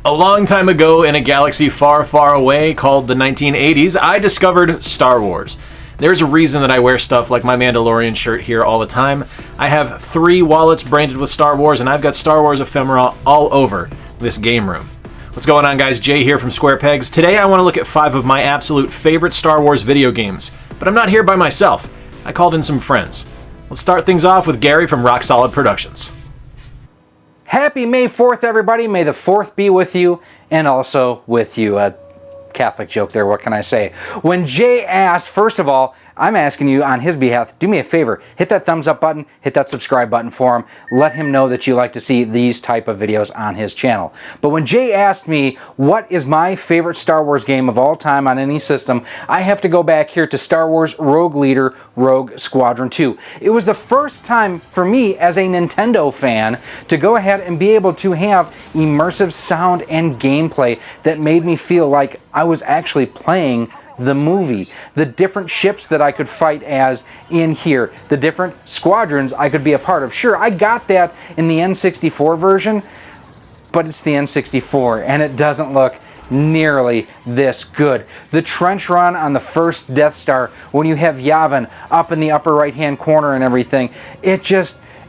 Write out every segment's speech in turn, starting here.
A long time ago in a galaxy far, far away called the 1980s, I discovered Star Wars. There's a reason that I wear stuff like my Mandalorian shirt here all the time. I have 3 wallets branded with Star Wars, and I've got Star Wars ephemera all over this game room. What's going on, guys? Jay here from Square Pegs. Today I want to look at 5 of my absolute favorite Star Wars video games. But I'm not here by myself. I called in some friends. Let's start things off with Gary from Roxolid Productions. Happy May 4th, everybody. May the 4th be with you, and also with you. A Catholic joke there, what can I say? When Jay asked, first of all, I'm asking you on his behalf, do me a favor, hit that thumbs up button, hit that subscribe button for him, let him know that you like to see these type of videos on his channel. But when Jay asked me what is my favorite Star Wars game of all time on any system, I have to go back here to Star Wars Rogue Leader, Rogue Squadron 2. It was the first time for me as a Nintendo fan to go ahead and be able to have immersive sound and gameplay that made me feel like I was actually playing the movie. The different ships that I could fight as in here, the different squadrons I could be a part of. Sure, I got that in the N64 version, but it's the N64 and it doesn't look nearly this good. The trench run on the first Death Star, when you have Yavin up in the upper right hand corner and everything,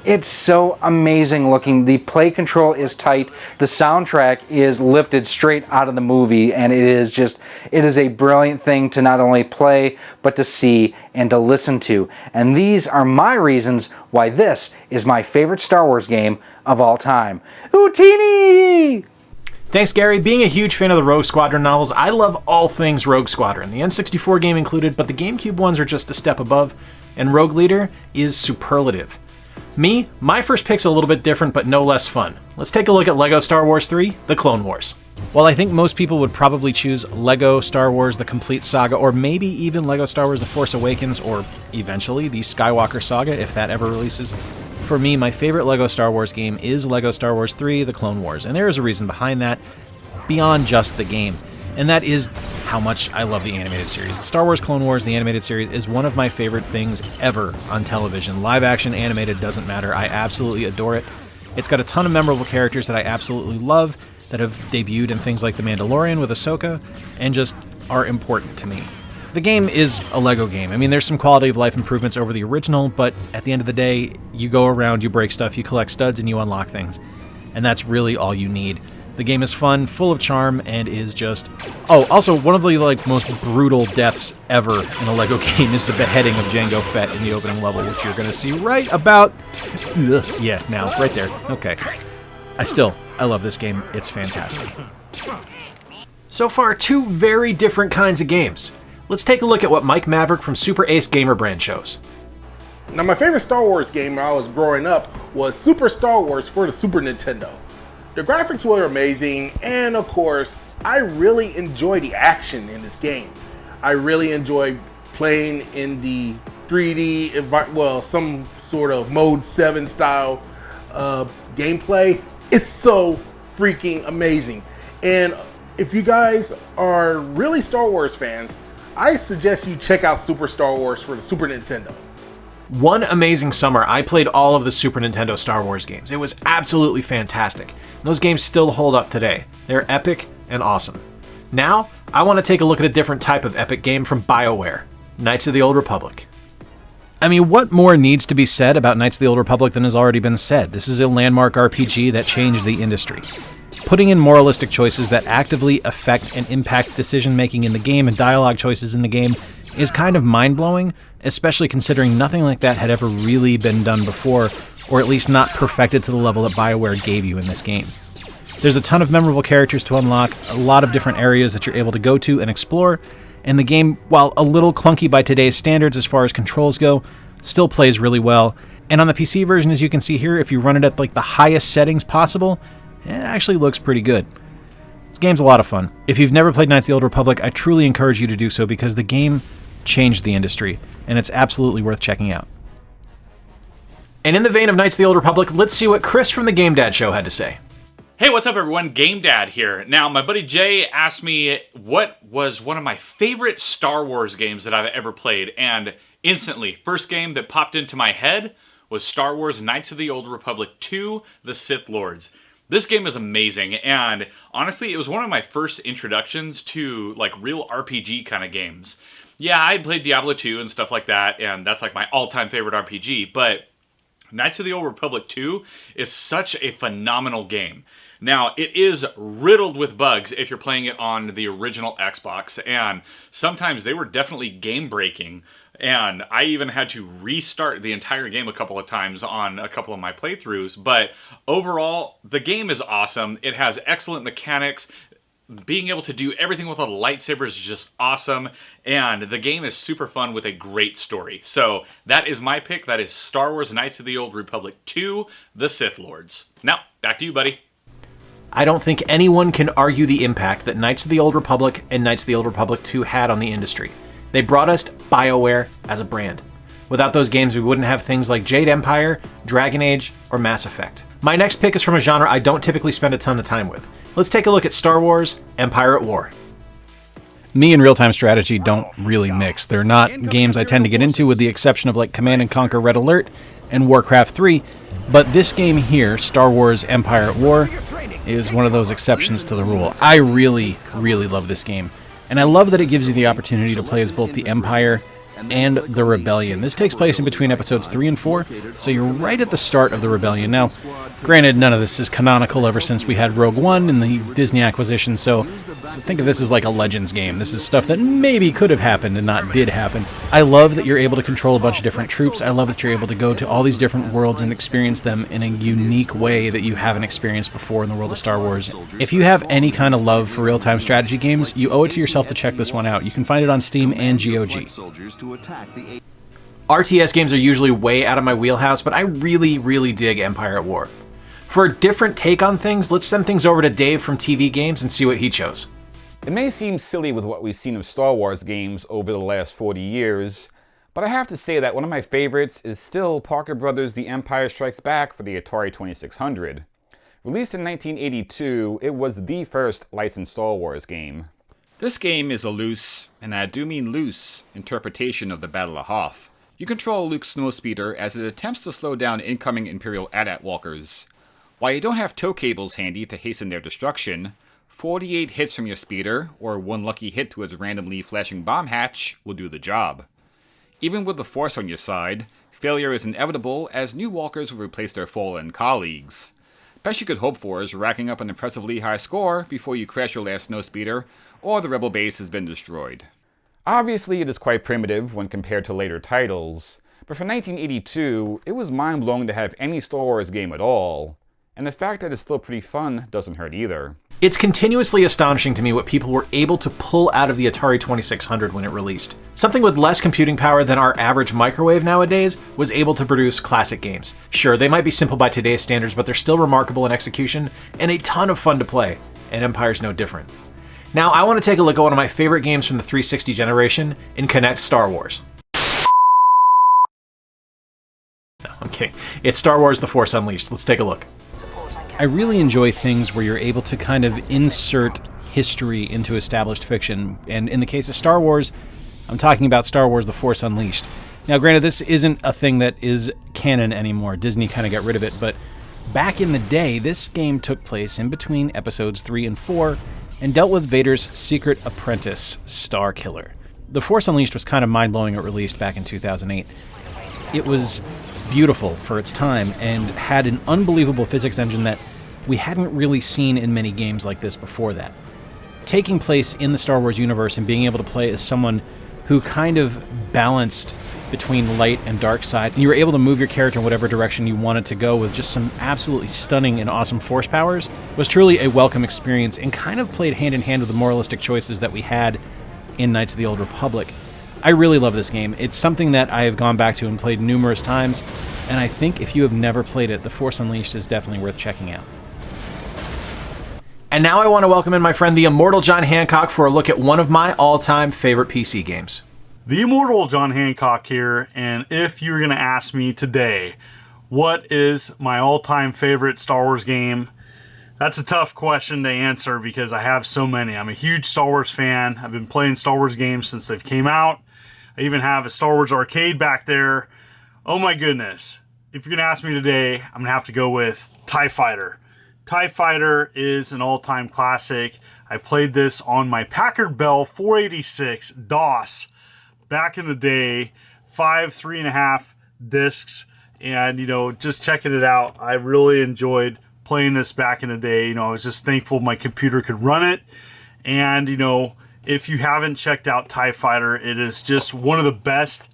it's so amazing looking. The play control is tight. The soundtrack is lifted straight out of the movie, and it is a brilliant thing to not only play, but to see and to listen to. And these are my reasons why this is my favorite Star Wars game of all time. Utini! Thanks, Gary. Being a huge fan of the Rogue Squadron novels, I love all things Rogue Squadron, the N64 game included, but the GameCube ones are just a step above, and Rogue Leader is superlative. Me, my first pick's a little bit different, but no less fun. Let's take a look at LEGO Star Wars 3, The Clone Wars. While I think most people would probably choose LEGO Star Wars The Complete Saga, or maybe even LEGO Star Wars The Force Awakens, or eventually the Skywalker Saga, if that ever releases, for me, my favorite LEGO Star Wars game is LEGO Star Wars 3, The Clone Wars, and there is a reason behind that, beyond just the game. And that is how much I love the animated series. Star Wars Clone Wars, the animated series, is one of my favorite things ever on television. Live action, animated, doesn't matter. I absolutely adore it. It's got a ton of memorable characters that I absolutely love, that have debuted in things like The Mandalorian with Ahsoka, and just are important to me. The game is a LEGO game. I mean, there's some quality of life improvements over the original, but at the end of the day, you go around, you break stuff, you collect studs, and you unlock things. And that's really all you need. The game is fun, full of charm, and is just... Oh, also, one of the most brutal deaths ever in a LEGO game is the beheading of Jango Fett in the opening level, which you're going to see right about... Yeah, now, right there. Okay. I love this game. It's fantastic. So far, 2 very different kinds of games. Let's take a look at what Mike Maverick from Super Ace Gamer Brand chose. Now, my favorite Star Wars game when I was growing up was Super Star Wars for the Super Nintendo. The graphics were amazing, and of course, I really enjoy the action in this game. I really enjoy playing in the 3D, well, some sort of Mode 7 style gameplay. It's so freaking amazing. And if you guys are really Star Wars fans, I suggest you check out Super Star Wars for the Super Nintendo. One amazing summer, I played all of the Super Nintendo Star Wars games. It was absolutely fantastic. Those games still hold up today. They're epic and awesome. Now, I want to take a look at a different type of epic game from BioWare, Knights of the Old Republic. I mean, what more needs to be said about Knights of the Old Republic than has already been said? This is a landmark RPG that changed the industry. Putting in moralistic choices that actively affect and impact decision-making in the game and dialogue choices in the game is kind of mind-blowing, especially considering nothing like that had ever really been done before, or at least not perfected to the level that BioWare gave you in this game. There's a ton of memorable characters to unlock, a lot of different areas that you're able to go to and explore, and the game, while a little clunky by today's standards as far as controls go, still plays really well. And on the PC version, as you can see here, if you run it at like the highest settings possible, it actually looks pretty good. This game's a lot of fun. If you've never played Knights of the Old Republic, I truly encourage you to do so because the game changed the industry, and it's absolutely worth checking out. And in the vein of Knights of the Old Republic, let's see what Chris from the GameDad show had to say. Hey, what's up everyone? GameDad here. Now, my buddy Jay asked me what was one of my favorite Star Wars games that I've ever played, and instantly, first game that popped into my head was Star Wars Knights of the Old Republic 2, The Sith Lords. This game is amazing, and honestly, it was one of my first introductions to like real RPG kind of games. Yeah, I played Diablo 2 and stuff like that, and that's like my all-time favorite RPG, but Knights of the Old Republic 2 is such a phenomenal game. Now, it is riddled with bugs if you're playing it on the original Xbox, and sometimes they were definitely game-breaking, and I even had to restart the entire game a couple of times on a couple of my playthroughs, but overall, the game is awesome. It has excellent mechanics. Being able to do everything with a lightsaber is just awesome, and the game is super fun with a great story. So that is my pick. That is Star Wars Knights of the Old Republic 2, The Sith Lords. Now, back to you, buddy. I don't think anyone can argue the impact that Knights of the Old Republic and Knights of the Old Republic 2 had on the industry. They brought us BioWare as a brand. Without those games, we wouldn't have things like Jade Empire, Dragon Age, or Mass Effect. My next pick is from a genre I don't typically spend a ton of time with. Let's take a look at Star Wars Empire at War. Me and real-time strategy don't really mix. They're not games I tend to get into, with the exception of like Command & Conquer Red Alert and Warcraft 3. But this game here, Star Wars Empire at War, is one of those exceptions to the rule. I really, really love this game. And I love that it gives you the opportunity to play as both the Empire and the Rebellion. This takes place in between episodes 3 and 4, so you're right at the start of the Rebellion. Now, granted, none of this is canonical ever since we had Rogue One and the Disney acquisition, so think of this as like a Legends game. This is stuff that maybe could have happened and not did happen. I love that you're able to control a bunch of different troops. I love that you're able to go to all these different worlds and experience them in a unique way that you haven't experienced before in the world of Star Wars. If you have any kind of love for real-time strategy games, you owe it to yourself to check this one out. You can find it on Steam and GOG. RTS games are usually way out of my wheelhouse, but I really, really dig Empire at War. For a different take on things, let's send things over to Dave from TEEVEE Games and see what he chose. It may seem silly with what we've seen of Star Wars games over the last 40 years, but I have to say that one of my favorites is still Parker Brothers' The Empire Strikes Back for the Atari 2600. Released in 1982, it was the first licensed Star Wars game. This game is a loose, and I do mean loose, interpretation of the Battle of Hoth. You control Luke's snowspeeder as it attempts to slow down incoming Imperial AT-AT walkers. While you don't have tow cables handy to hasten their destruction, 48 hits from your speeder, or one lucky hit to its randomly flashing bomb hatch, will do the job. Even with the Force on your side, failure is inevitable as new walkers will replace their fallen colleagues. Best you could hope for is racking up an impressively high score before you crash your last snowspeeder, or the rebel base has been destroyed. Obviously, it is quite primitive when compared to later titles, but for 1982, it was mind-blowing to have any Star Wars game at all, and the fact that it's still pretty fun doesn't hurt either. It's continuously astonishing to me what people were able to pull out of the Atari 2600 when it released. Something with less computing power than our average microwave nowadays was able to produce classic games. Sure, they might be simple by today's standards, but they're still remarkable in execution and a ton of fun to play, and Empire's no different. Now, I want to take a look at one of my favorite games from the 360 generation and connect Star Wars. No, I'm kidding. It's Star Wars The Force Unleashed. Let's take a look. I really enjoy things where you're able to kind of insert history into established fiction, and in the case of Star Wars, I'm talking about Star Wars The Force Unleashed. Now, granted, this isn't a thing that is canon anymore. Disney kind of got rid of it, but back in the day, this game took place in between episodes 3 and 4, and dealt with Vader's secret apprentice, Starkiller. The Force Unleashed was kind of mind-blowing at release back in 2008. It was beautiful for its time and had an unbelievable physics engine that we hadn't really seen in many games like this before that. Taking place in the Star Wars universe and being able to play as someone who kind of balanced between light and dark side, and you were able to move your character in whatever direction you wanted to go with just some absolutely stunning and awesome force powers, was truly a welcome experience and kind of played hand in hand with the moralistic choices that we had in Knights of the Old Republic. I really love this game. It's something that I have gone back to and played numerous times, and I think if you have never played it, The Force Unleashed is definitely worth checking out. And now I want to welcome in my friend the immortal John Hancock for a look at one of my all-time favorite PC games. The immortal John Hancock here, and if you're going to ask me today, what is my all-time favorite Star Wars game? That's a tough question to answer because I have so many. I'm a huge Star Wars fan. I've been playing Star Wars games since they've came out. I even have a Star Wars arcade back there. Oh my goodness. If you're going to ask me today, I'm going to have to go with TIE Fighter. TIE Fighter is an all-time classic. I played this on my Packard Bell 486 DOS back in the day, 3.5 discs, and just checking it out. I really enjoyed playing this back in the day. I was just thankful my computer could run it. And if you haven't checked out TIE Fighter, it is just one of the best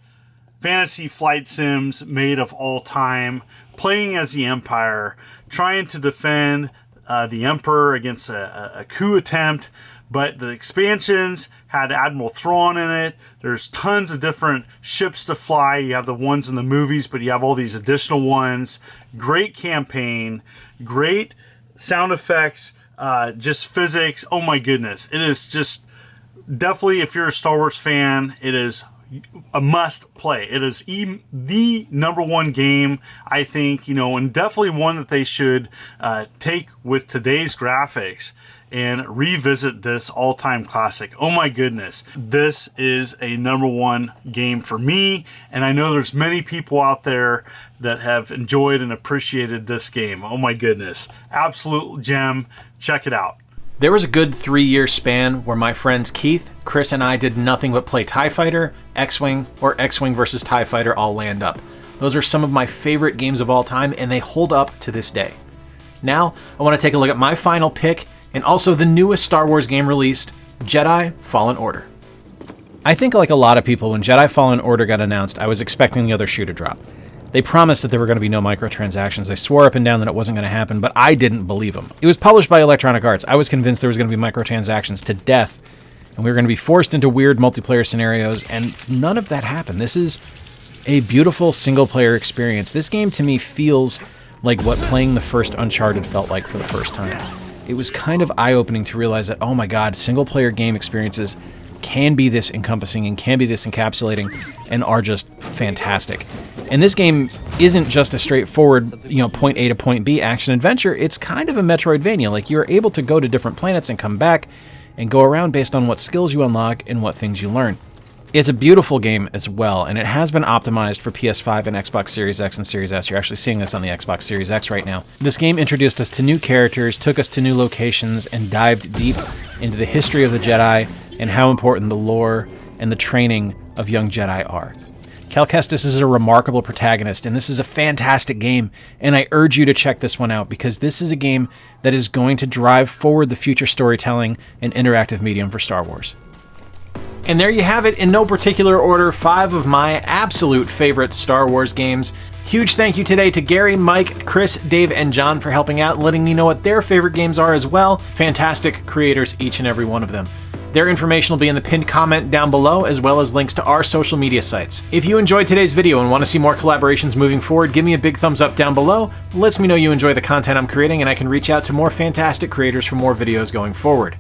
fantasy flight sims made of all time. Playing as the Empire, trying to defend the Emperor against a coup attempt, but the expansions had Admiral Thrawn in it. There's tons of different ships to fly. You have the ones in the movies, but you have all these additional ones. Great campaign, great sound effects, just physics. Oh my goodness. It is just definitely, if you're a Star Wars fan, it is a must play. It is the #1 game, I think, and definitely one that they should take with today's graphics and revisit this all-time classic. Oh my goodness. This is a #1 game for me, and I know there's many people out there that have enjoyed and appreciated this game. Oh my goodness. Absolute gem. Check it out. There was a good 3-year span where my friends Keith, Chris, and I did nothing but play TIE Fighter, X-Wing, or X-Wing versus TIE Fighter all land up. Those are some of my favorite games of all time, and they hold up to this day. Now, I want to take a look at my final pick, and also the newest Star Wars game released, Jedi Fallen Order. I think like a lot of people, when Jedi Fallen Order got announced, I was expecting the other shoe to drop. They promised that there were going to be no microtransactions. They swore up and down that it wasn't going to happen, but I didn't believe them. It was published by Electronic Arts. I was convinced there was going to be microtransactions to death, and we were going to be forced into weird multiplayer scenarios, and none of that happened. This is a beautiful single-player experience. This game, to me, feels like what playing the first Uncharted felt like for the first time. It was kind of eye-opening to realize that, oh my god, single-player game experiences can be this encompassing and can be this encapsulating and are just fantastic. And this game isn't just a straightforward, point A to point B action adventure. It's kind of a Metroidvania. Like, you're able to go to different planets and come back and go around based on what skills you unlock and what things you learn. It's a beautiful game as well, and it has been optimized for PS5 and Xbox Series X and Series S. You're actually seeing this on the Xbox Series X right now. This game introduced us to new characters, took us to new locations, and dived deep into the history of the Jedi and how important the lore and the training of young Jedi are. Cal Kestis is a remarkable protagonist, and this is a fantastic game, and I urge you to check this one out because this is a game that is going to drive forward the future storytelling and interactive medium for Star Wars. And there you have it, in no particular order, 5 of my absolute favorite Star Wars games. Huge thank you today to Gary, Mike, Chris, Dave, and John for helping out and letting me know what their favorite games are as well. Fantastic creators, each and every one of them. Their information will be in the pinned comment down below, as well as links to our social media sites. If you enjoyed today's video and want to see more collaborations moving forward, give me a big thumbs up down below. It lets me know you enjoy the content I'm creating, and I can reach out to more fantastic creators for more videos going forward.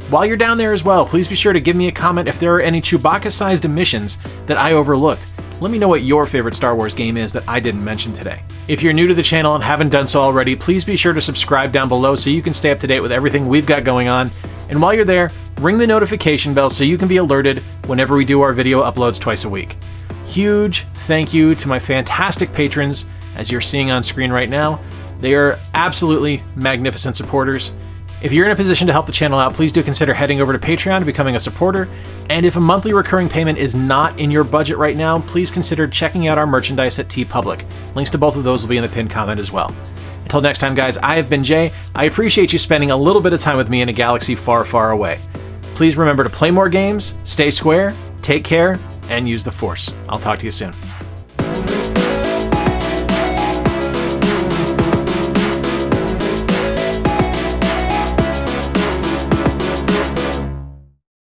While you're down there as well, please be sure to give me a comment if there are any Chewbacca-sized emissions that I overlooked. Let me know what your favorite Star Wars game is that I didn't mention today. If you're new to the channel and haven't done so already, please be sure to subscribe down below so you can stay up to date with everything we've got going on. And while you're there, ring the notification bell so you can be alerted whenever we do our video uploads twice a week. Huge thank you to my fantastic patrons, as you're seeing on screen right now. They are absolutely magnificent supporters. If you're in a position to help the channel out, please do consider heading over to Patreon and becoming a supporter. And if a monthly recurring payment is not in your budget right now, please consider checking out our merchandise at TeePublic. Links to both of those will be in the pinned comment as well. Until next time, guys, I have been Jay. I appreciate you spending a little bit of time with me in a galaxy far, far away. Please remember to play more games, stay square, take care, and use the Force. I'll talk to you soon.